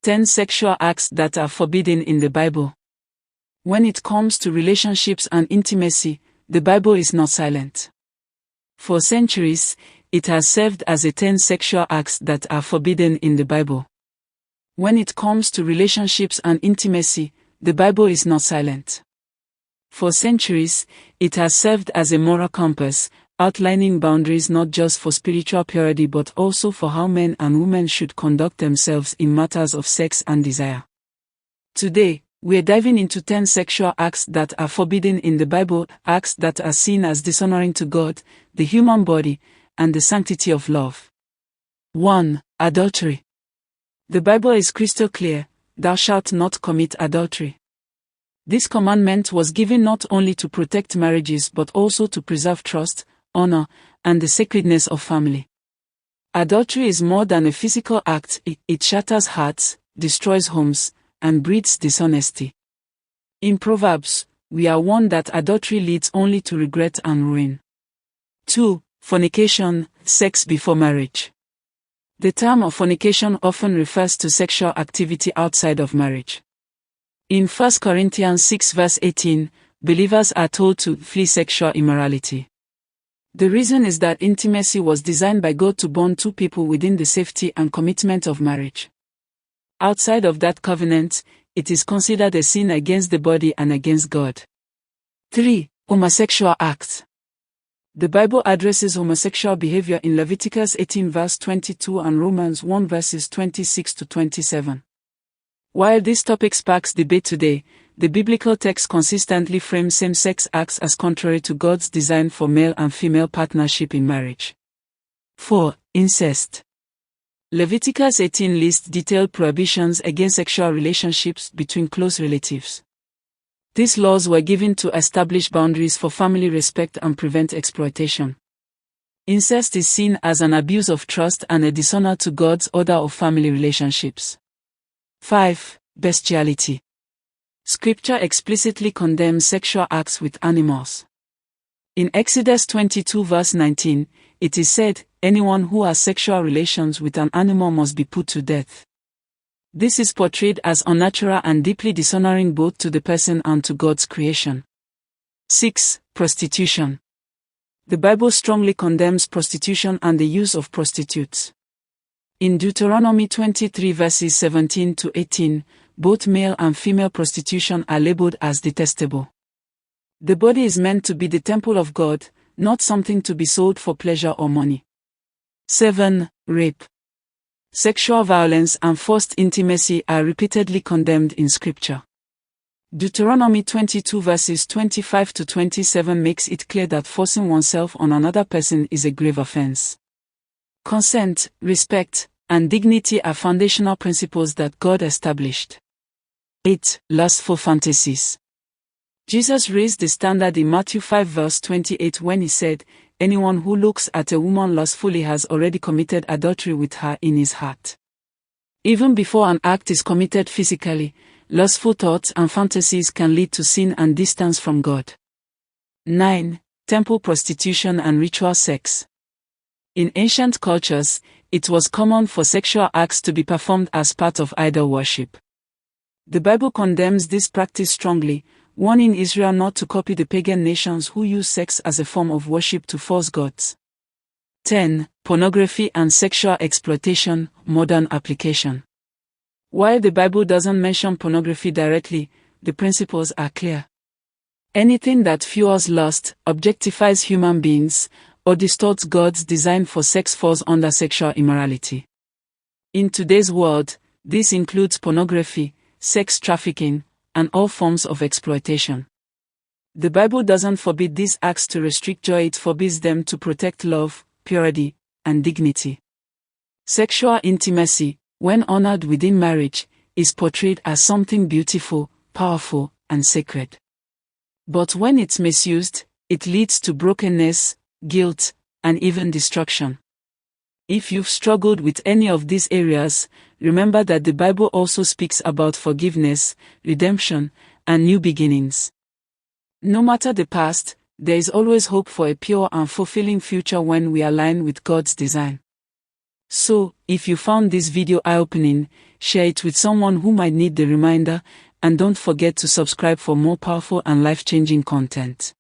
10 sexual acts that are forbidden in the Bible. When it comes to relationships and intimacy, the Bible is not silent. For centuries, it has served as a 10 sexual acts that are forbidden in the Bible. When it comes to relationships and intimacy, the Bible is not silent. For centuries, it has served as a moral compass, outlining boundaries not just for spiritual purity but also for how men and women should conduct themselves in matters of sex and desire. Today, we are diving into 10 sexual acts that are forbidden in the Bible, acts that are seen as dishonoring to God, the human body, and the sanctity of love. 1. Adultery. The Bible is crystal clear: "Thou shalt not commit adultery." This commandment was given not only to protect marriages but also to preserve trust, honor, and the sacredness of family. Adultery is more than a physical act. It shatters hearts, destroys homes, and breeds dishonesty. In Proverbs, we are warned that adultery leads only to regret and ruin. 2. Fornication, sex before marriage. The term of fornication often refers to sexual activity outside of marriage. In 1 Corinthians 6 verse 18, believers are told to flee sexual immorality. The reason is that intimacy was designed by God to bond two people within the safety and commitment of marriage. Outside of that covenant, it is considered a sin against the body and against God. 3. Homosexual acts. The Bible addresses homosexual behavior in Leviticus 18 verse 22 and Romans 1 verses 26 to 27. While this topic sparks debate today, the biblical text consistently frames same-sex acts as contrary to God's design for male and female partnership in marriage. 4. Incest. Leviticus 18 lists detailed prohibitions against sexual relationships between close relatives. These laws were given to establish boundaries for family respect and prevent exploitation. Incest is seen as an abuse of trust and a dishonor to God's order of family relationships. 5. Bestiality. Scripture explicitly condemns sexual acts with animals. In Exodus 22 verse 19, it is said, "Anyone who has sexual relations with an animal must be put to death." This is portrayed as unnatural and deeply dishonoring both to the person and to God's creation. 6. Prostitution. The Bible strongly condemns prostitution and the use of prostitutes. In Deuteronomy 23 verses 17 to 18, both male and female prostitution are labeled as detestable. The body is meant to be the temple of God, not something to be sold for pleasure or money. 7. Rape. Sexual violence and forced intimacy are repeatedly condemned in Scripture. Deuteronomy 22 verses 25 to 27 makes it clear that forcing oneself on another person is a grave offense. Consent, respect, and dignity are foundational principles that God established. 8. Lustful fantasies. Jesus raised the standard in Matthew 5 verse 28 when he said, "Anyone who looks at a woman lustfully has already committed adultery with her in his heart." Even before an act is committed physically, lustful thoughts and fantasies can lead to sin and distance from God. 9. Temple prostitution and ritual sex. In ancient cultures, it was common for sexual acts to be performed as part of idol worship. The Bible condemns this practice strongly, warning Israel not to copy the pagan nations who use sex as a form of worship to false gods. 10. Pornography and sexual exploitation, modern application. While the Bible doesn't mention pornography directly, the principles are clear. Anything that fuels lust, objectifies human beings, or distorts God's design for sex falls under sexual immorality. In today's world, this includes pornography, sex trafficking, and all forms of exploitation. The Bible doesn't forbid these acts to restrict joy, it forbids them to protect love, purity, and dignity. Sexual intimacy, when honored within marriage, is portrayed as something beautiful, powerful, and sacred. But when it's misused, it leads to brokenness, guilt, and even destruction. If you've struggled with any of these areas, remember that the Bible also speaks about forgiveness, redemption, and new beginnings. No matter the past, there is always hope for a pure and fulfilling future when we align with God's design. So, if you found this video eye-opening, share it with someone who might need the reminder, and don't forget to subscribe for more powerful and life-changing content.